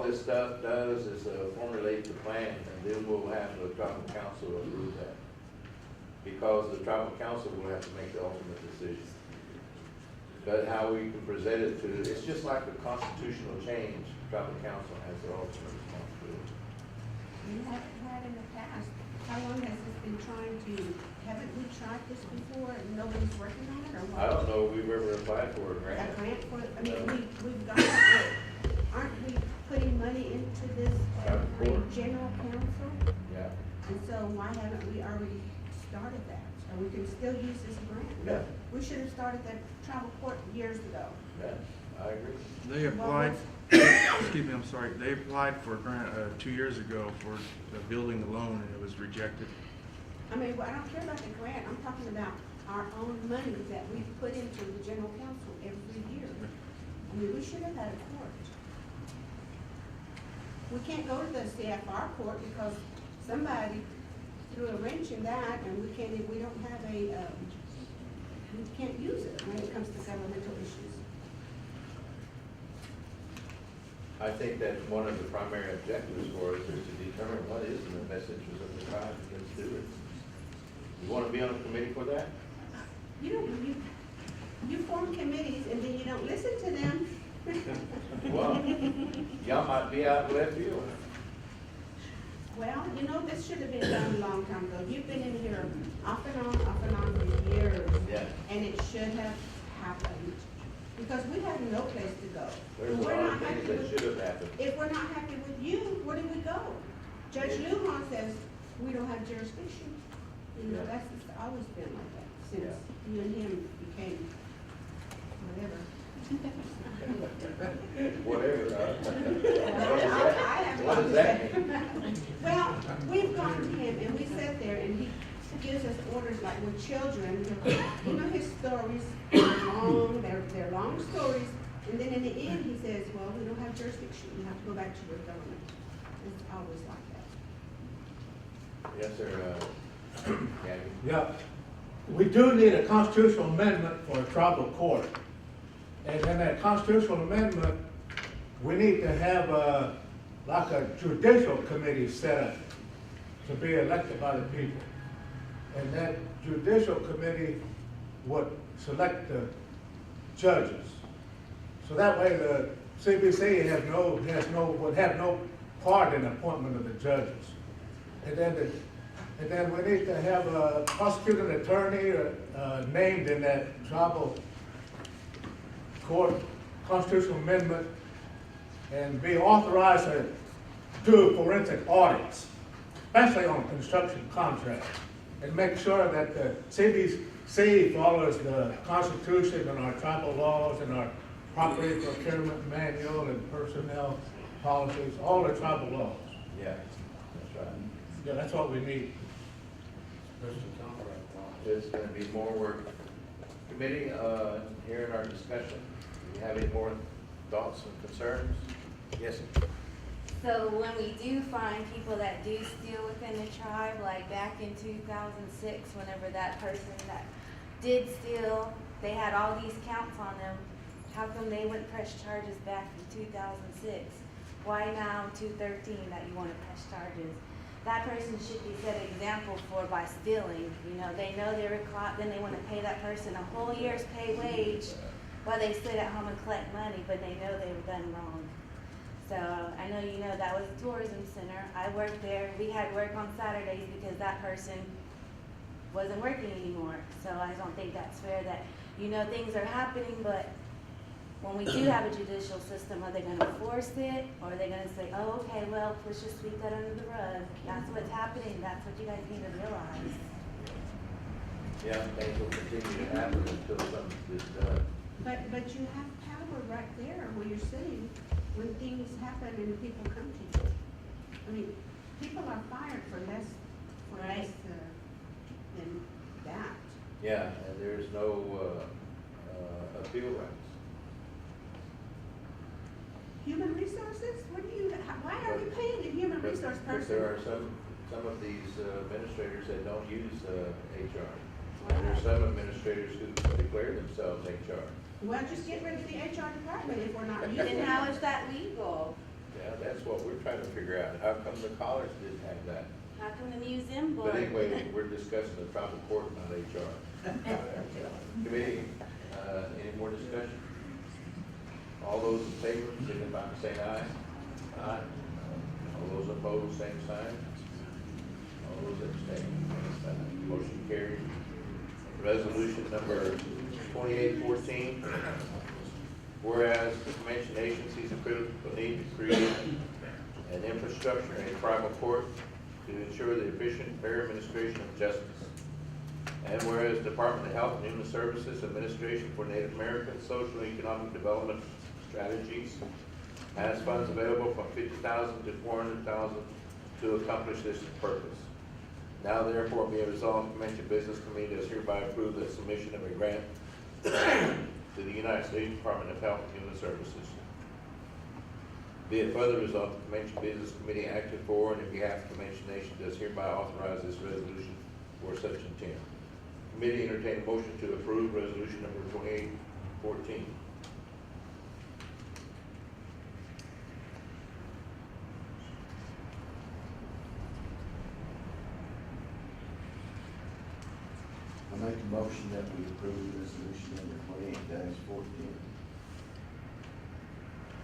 this stuff does is formulate the plan, and then we'll have the tribal council approve that. Because the tribal council will have to make the ultimate decision. But how we can present it to, it's just like the constitutional change, tribal council has the ultimate responsibility. You haven't had in the past. How long has this been trying to, haven't we tried this before and nobody's working on it, or what? I don't know if we've ever applied for a A grant. grant for, I mean, we've got, it. Aren't we putting money into this Of for course. general council? Yeah. And so why haven't we already started that? So we can still use this grant. Yeah. We should have started that tribal court years ago. Yeah, I agree. They applied, excuse me, I'm sorry, they applied for a grant 2 years ago for building the loan, and it was rejected. I mean, I don't care about the grant, I'm talking about our own money that we put into the general council every year. I mean, we should have had a court. We can't go to the CFR court because somebody threw a wrench in that, and we don't have we can't use it when it comes to governmental issues. I think that one of the primary objectives for us is to determine what is in the best interest of the tribe, and let's do it. You wanna be on a committee for that? You know, you form committees and then you don't listen to them. Well, y'all might be out in left field. Well, you know, this should have been done a long time ago. You've been in here off and on for years. Yeah. And it should have happened, because we have no place to go. There's a We're lot not of things happy that with- should have happened. If we're not happy with you, where do we go? Judge Lujan says, we don't have jurisdiction. You know, Yeah. that's, it's always been like that since Yeah. you and him became whatever. Whatever, I have what does to that say. mean? Well, we've gone to him and we sat there and he gives us orders like with children. You know, his stories are long, they're long stories. And then in the end, he says, well, we don't have jurisdiction. You have to go back to your government. It's always like that. Yes, sir, Gabby. Yeah, we do need a constitutional amendment for a tribal court. And in that constitutional amendment, we need to have like a judicial committee set up to be elected by the people. And that judicial committee would select the judges. So that way the CBC would have no part in the appointment of the judges. And then we need to have a prosecuting attorney named in that tribal court constitutional amendment and be authorized to do forensic audits, especially on construction contracts, and make sure that the CBC follows the Constitution and our tribal laws and our property procurement manual and personnel policies, all the tribal laws. Yeah, that's right. Yeah, that's what we need. There's gonna be more work. Committee, here in our discussion, do you have any more thoughts and concerns? Yes, sir. So when we do find people that do steal within the tribe, like back in 2006, whenever that person that did steal, they had all these counts on them, how come they wouldn't press charges back in 2006? Why now 2013 that you want to press charges? That person should be set an example for by stealing. You know, they know they were caught, then they want to pay that person a whole year's pay wage while they sit at home and collect money, but they know they were done wrong. So I know you know that was a tourism center. I worked there. We had work on Saturdays because that person wasn't working anymore. So I don't think that's fair that, you know, things are happening, but when we do have a judicial system, are they gonna force it? Or are they gonna say, oh, okay, well, let's just sweep that under the rug. That's what's happening. That's what you guys need to realize. Yeah, things will continue to happen until something is done. But you have power right there where you're sitting when things happen and people come to you. I mean, people are fired for less than that. Yeah, and there's no, appeal rights. Human resources? Why are we paying a human But- resource but person? there are some of these administrators that don't use, HR. And there's some administrators who declare themselves HR. Well, just get rid of the HR department if we're not using Then it. how is that legal? Yeah, that's trying to figure out, how come the college didn't have that? How come the museum board? But anyway, we're discussing the tribal court, not HR. Committee, any more discussion? All those in favor, signify by saying aye. Aye. All those opposed, same sign. All those abstaining, same sign. Motion carried. Resolution number 2814. Whereas the convention agencies of critical need to create an infrastructure in a tribal court to ensure the efficient, fair administration of justice. And whereas Department of Health and Human Services Administration for Native American Social and Economic Development Strategies has funds available from $50,000 to $400,000 to accomplish this purpose. Now therefore be it resolved, Convention Business Committee does hereby approve the submission of a grant to the United States Department of Health and Human Services. Be it further resolved, the Convention Business Committee acted for and in behalf of the Convention Nation does hereby authorize this resolution for such intent. Committee entertain a motion to approve resolution number 2814. I make a motion that we approve resolution number 28-14.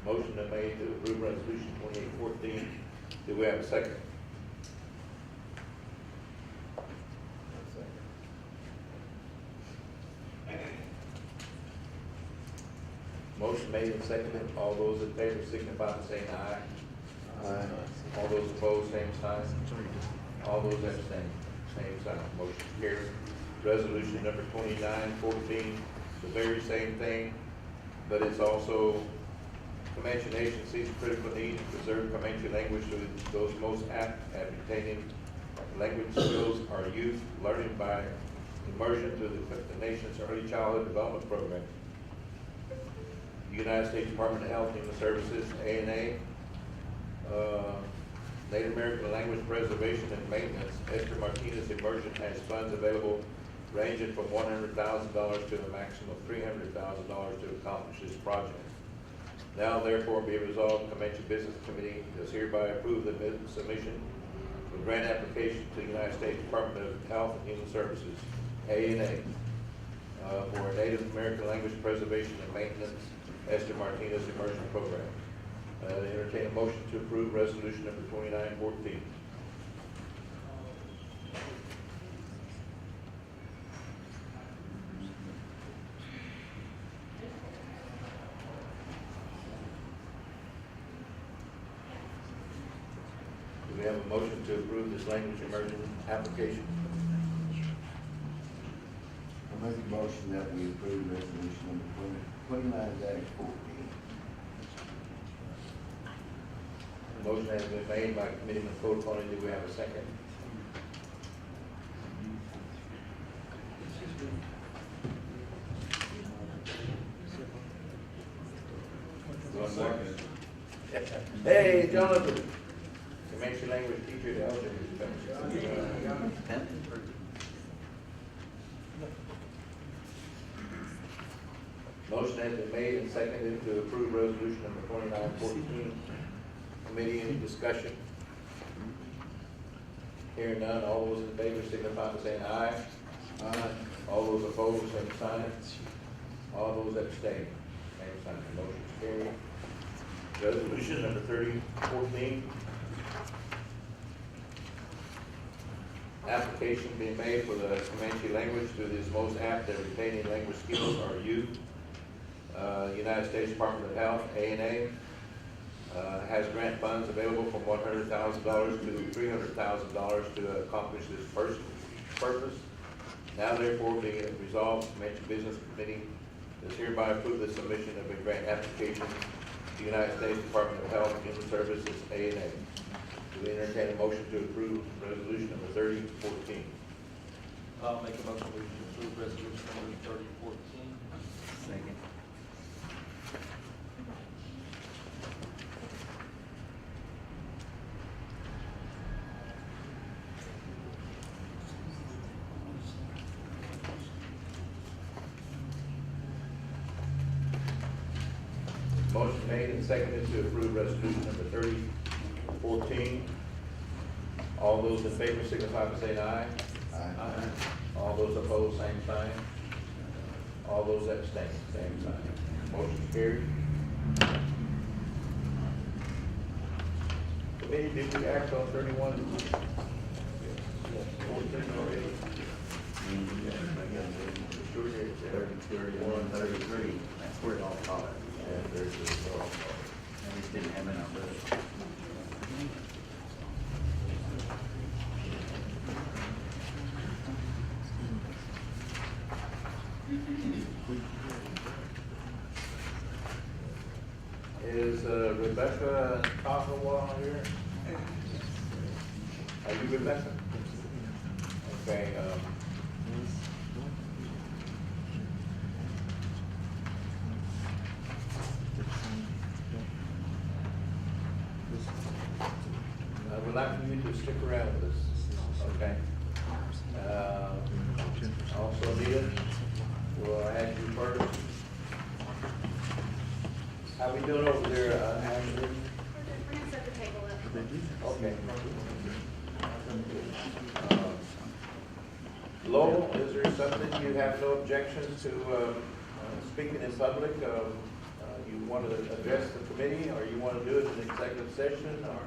Motion is made to approve resolution 2814. Do we have a second? Motion made and seconded. All those in favor signify by saying aye. Aye. All those opposed, same sign. All those abstain, same sign. Motion carried. Resolution number 2914, the very same thing, but it's also Comanche agencies of critical need to preserve Comanche language to those most apt at obtaining language skills are youth learning by immersion through the nation's early childhood development program. The United States Department of Health and Human Services, ANA, Native American Language Preservation and Maintenance, Esther Martinez Immersion has funds available ranging from $100,000 to a maximum of $300,000 to accomplish this project. Now therefore be resolved, Comanche Business Committee does hereby approve the submission of grant application to the United States Department of Health and Human Services, ANA, for a Native American Language Preservation and Maintenance Esther Martinez Immersion Program. Entertain a motion to approve resolution number 2914. Do we have a motion to approve this language immersion application? I make a motion that we approve resolution number 29-14. Motion has been made by Committeeman Code-Appointed. Do we have a second? One more. Hey, Jonathan. Comanche language teacher at Elgin is coming. Motion has been made and seconded to approve resolution number 2914. Committee, any discussion? Hearing none, all those in favor signify by saying aye. Aye. All those opposed, same sign. All those abstain, same sign. Motion carried. Resolution number 3014. Application being made for the Comanche language to this most apt at retaining language skills are youth. United States Department of Health, ANA, has grant funds available from $100,000 to $300,000 to accomplish this purpose. Now therefore being it resolved, Comanche Business Committee does hereby approve the submission of a grant application to the United States Department of Health and Human Services, ANA. Do we entertain a motion to approve resolution number 3014? I'll make a motion to approve resolution number 3014. Second. Motion made and seconded to approve resolution number 3014. 14. All those in favor signify by saying aye. Aye. All those opposed, same sign. All those abstain, same sign. Motion carried. Committee, did we act on 31? 14 already? Sure did. 31, 33. That's where it all started. And there's this, And we didn't have enough of it. Is Rebecca Cockawall here? Are you Rebecca? Okay, I would like for you to stick around with us, okay? Also, Leah, we'll add you first. How we doing over there, Ashley? We're gonna set the table up. Okay. Lowell, is there something you have no objections to speaking in public? You want to address the committee, or you want to do it in executive session, or?